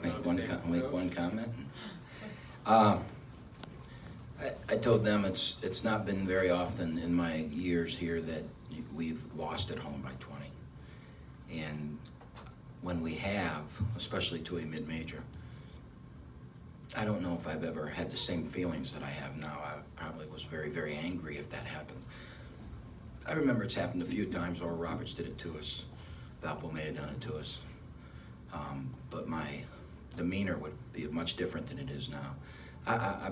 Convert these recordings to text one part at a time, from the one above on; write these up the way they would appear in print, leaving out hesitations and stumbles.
Make one comment. I told them it's not been very often in my years here that we've lost at home by 20. And when we have, especially to a mid-major, I don't know if I've ever had the same feelings that I have now. I probably was very, very angry if that happened. I remember it's happened a few times. Oral Roberts did it to us. Valpo may have done it to us. But my demeanor would be much different than it is now. I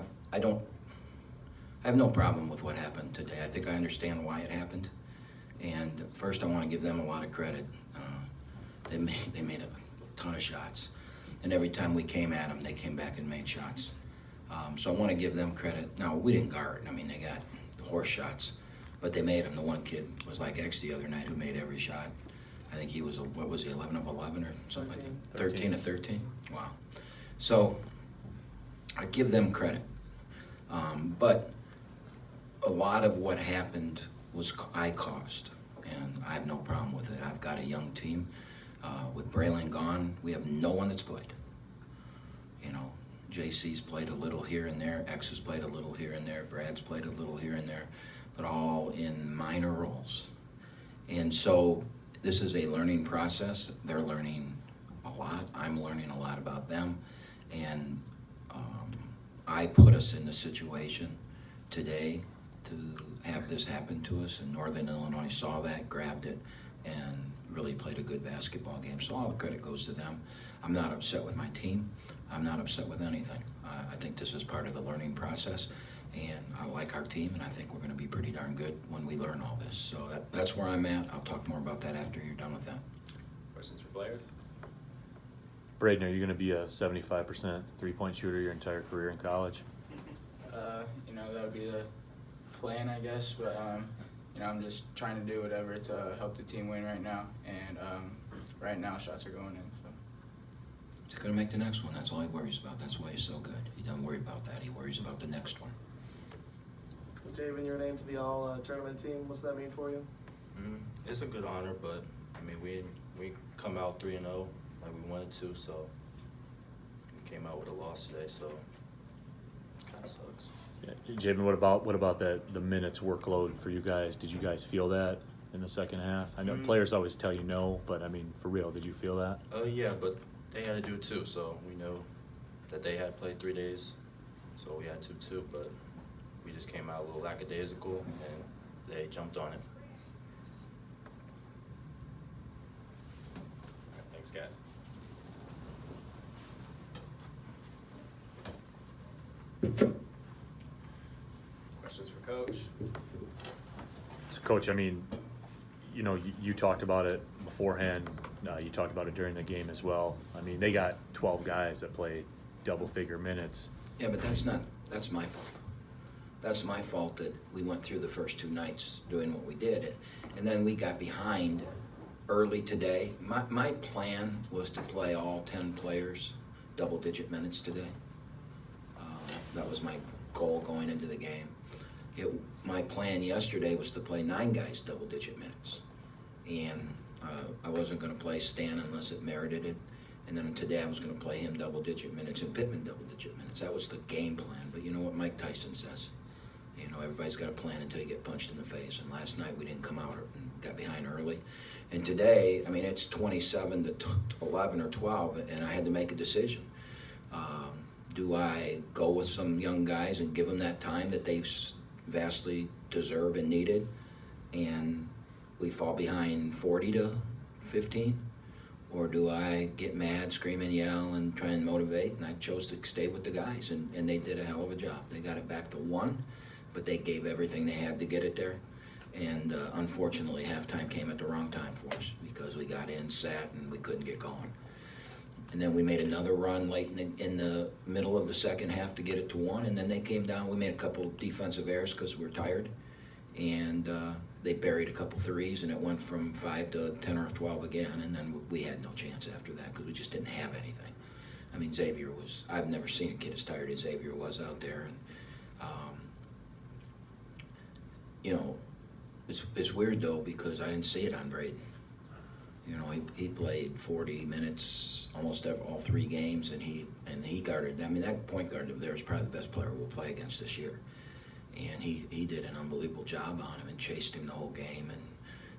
have no problem with what happened today. I think I understand why it happened. And first, I want to give them a lot of credit. They made a ton of shots. And every time we came at them, they came back and made shots. So I want to give them credit. Now, we didn't guard. I mean, they got horse shots, but they made them. The one kid was like X the other night who made every shot. I think he was, what was he, 11 of 11 or something like that? 13 of 13? Wow. So I give them credit. But a lot of what happened was I caused, and I have no problem with it. I've got a young team. With Braylon gone, we have no one that's played. You know, JC's played a little here and there, X has played a little here and there, Brad's played a little here and there, but all in minor roles. And so this is a learning process. They're learning a lot. I'm learning a lot about them. And I put us in the situation today to have this happen to us, and Northern Illinois saw that, grabbed it, and really played a good basketball game. So all the credit goes to them. I'm not upset with my team. I'm not upset with anything. I think this is part of the learning process, and I like our team, and I think we're going to be pretty darn good when we learn all this. So that's where I'm at. I'll talk more about that after you're done with that. Questions for players? Braden, are you going to be a 75% three-point shooter your entire career in college? You know, that'll be the plan, I guess, but you know, I'm just trying to do whatever to help the team win right now, and right now shots are going in. So He's going to make the next one. That's all he worries about. That's why he's so good. He doesn't worry about that. He worries about the next one. Javen, your name to the all-tournament team, what's that mean for you? It's a good honor, but I mean, we come out 3-0 like we wanted to, so we came out with a loss today, so it kind of sucks. Yeah. Javen, what about the minutes workload for you guys? Did you guys feel that in the second half? I know players always tell you no, but I mean, for real, did you feel that? Yeah, but they had to do it too, so we know that they had played 3 days, so we had to too, but we just came out a little lackadaisical, and they jumped on it. Thanks, guys. Questions for Coach? So Coach, I mean, you know, you talked about it beforehand. You talked about it during the game as well. I mean, they got 12 guys that play double-figure minutes. Yeah, but that's my fault. That's my fault that we went through the first 2 nights doing what we did. And then we got behind early today. My plan was to play all 10 players double-digit minutes today. That was my goal going into the game. My plan yesterday was to play 9 guys double-digit minutes. And I wasn't going to play Stan unless it merited it. And then today I was going to play him double-digit minutes and Pittman double-digit minutes. That was the game plan. But you know what Mike Tyson says? You know, everybody's got a plan until you get punched in the face. And last night we didn't come out and got behind early. And today, I mean, it's 27 to 11 or 12, and I had to make a decision. Do I go with some young guys and give them that time that they've vastly deserved and needed, and we fall behind 40 to 15? Or do I get mad, scream and yell, and try and motivate? And I chose to stay with the guys, and they did a hell of a job. They got it back to 1, but they gave everything they had to get it there. And unfortunately, halftime came at the wrong time for us because we got in, sat, and we couldn't get going. And then we made another run late in the middle of the second half to get it to 1, and then they came down. We made a couple defensive errors because we were tired, and they buried a couple threes, and it went from 5 to 10 or 12 again, and then we had no chance after that because we just didn't have anything. I mean, Xavier was, I've never seen a kid as tired as Xavier was out there. And you know, it's weird though because I didn't see it on Braden. You know, he played 40 minutes almost all 3 games, and he guarded. I mean, that point guard of there is probably the best player we'll play against this year. And he did an unbelievable job on him and chased him the whole game and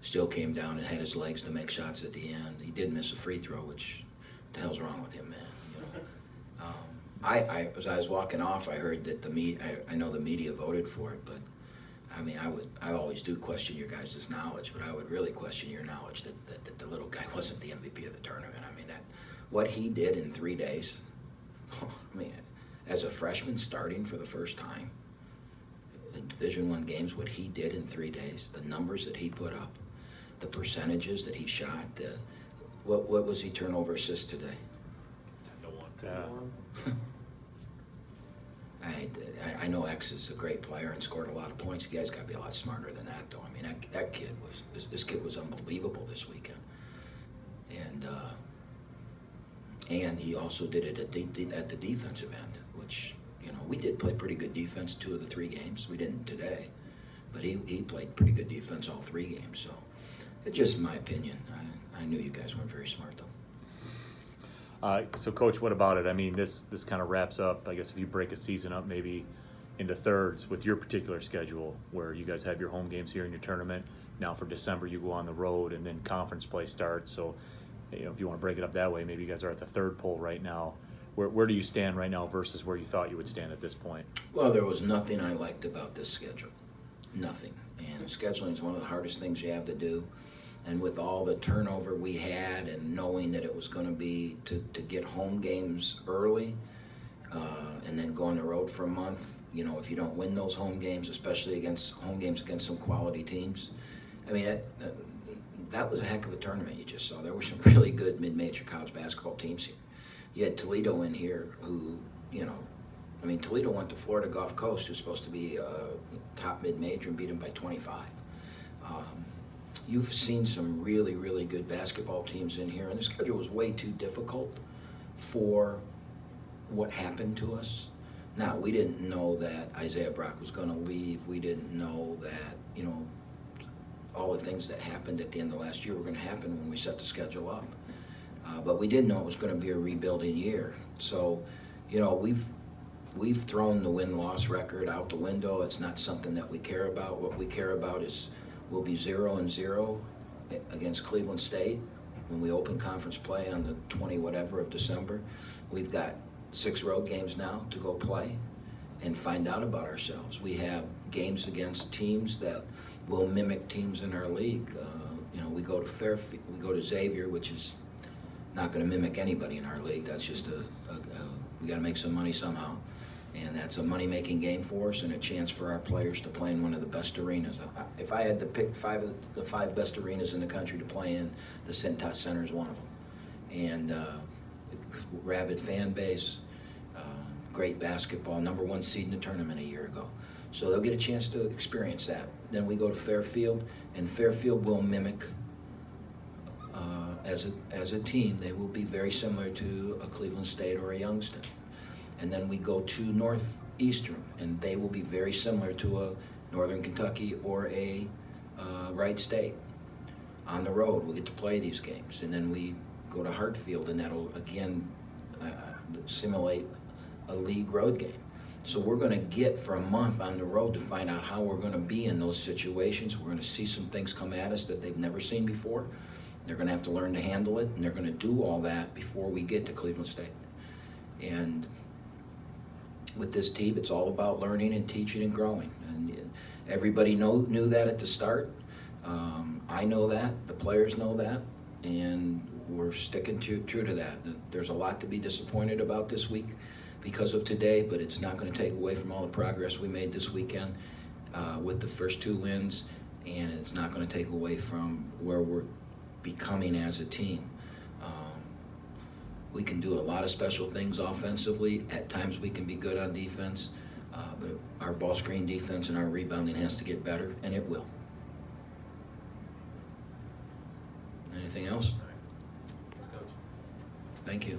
still came down and had his legs to make shots at the end. He did miss a free throw, which the hell's wrong with him, man? You know, as I was walking off, I heard that I know the media voted for it, but I mean, I always do question your guys' knowledge, but I would really question your knowledge that the little guy wasn't the MVP of the tournament. I mean, what he did in 3 days, I mean, as a freshman starting for the first time in Division I games, what he did in 3 days, the numbers that he put up, the percentages that he shot, what was he turnover assist today? 10-1. I know X is a great player and scored a lot of points. You guys got to be a lot smarter than that, though. I mean, this kid was unbelievable this weekend, and he also did it at the defensive end, which, you know, we did play pretty good defense 2 of the 3 games. We didn't today, but he played pretty good defense all 3 games. So it's just my opinion. I knew you guys weren't very smart, though. So, Coach, what about it? I mean, this kind of wraps up, I guess, if you break a season up maybe into thirds with your particular schedule, where you guys have your home games here in your tournament. Now for December, you go on the road, and then conference play starts. So, you know, if you want to break it up that way, maybe you guys are at the 3rd pole right now. Where do you stand right now versus where you thought you would stand at this point? Well, there was nothing I liked about this schedule. Nothing. And scheduling is one of the hardest things you have to do. And with all the turnover we had and knowing that it was going to be to get home games early and then go on the road for a month, you know, if you don't win those home games, especially against home games against some quality teams, I mean, that was a heck of a tournament you just saw. There were some really good mid-major college basketball teams here. You had Toledo in here who, you know, I mean, Toledo went to Florida Gulf Coast, who's supposed to be a top mid-major, and beat them by 25. You've seen some really, really good basketball teams in here, and the schedule was way too difficult for what happened to us. Now, we didn't know that Isaiah Brock was going to leave. We didn't know that, you know, all the things that happened at the end of last year were going to happen when we set the schedule up. But we did know it was going to be a rebuilding year. So, you know, we've thrown the win-loss record out the window. It's not something that we care about. What we care about is we'll be 0-0 against Cleveland State when we open conference play on the 20-whatever of December. We've got 6 road games now to go play and find out about ourselves. We have games against teams that will mimic teams in our league. You know, we go to Fairfield, we go to Xavier, which is not going to mimic anybody in our league. That's just we got to make some money somehow. And that's a money-making game for us and a chance for our players to play in one of the best arenas. If I had to pick the 5 best arenas in the country to play in, the Cintas Center is one of them. And rabid fan base, great basketball, #1 seed in the tournament a year ago. So they'll get a chance to experience that. Then we go to Fairfield, and Fairfield will mimic, as a team, they will be very similar to a Cleveland State or a Youngstown. And then we go to Northeastern, and they will be very similar to a Northern Kentucky or a Wright State. On the road, we get to play these games. And then we go to Hartfield, and that'll, again, simulate a league road game. So we're going to get for a month on the road to find out how we're going to be in those situations. We're going to see some things come at us that they've never seen before. They're going to have to learn to handle it, and they're going to do all that before we get to Cleveland State. And with this team, it's all about learning and teaching and growing. And everybody knew that at the start. I know that, the players know that, and we're sticking true to that. There's a lot to be disappointed about this week because of today, but it's not going to take away from all the progress we made this weekend with the first 2 wins, and it's not going to take away from where we're becoming as a team. We can do a lot of special things offensively. At times we can be good on defense, but our ball screen defense and our rebounding has to get better, and it will. Anything else? Thanks, Coach. Thank you.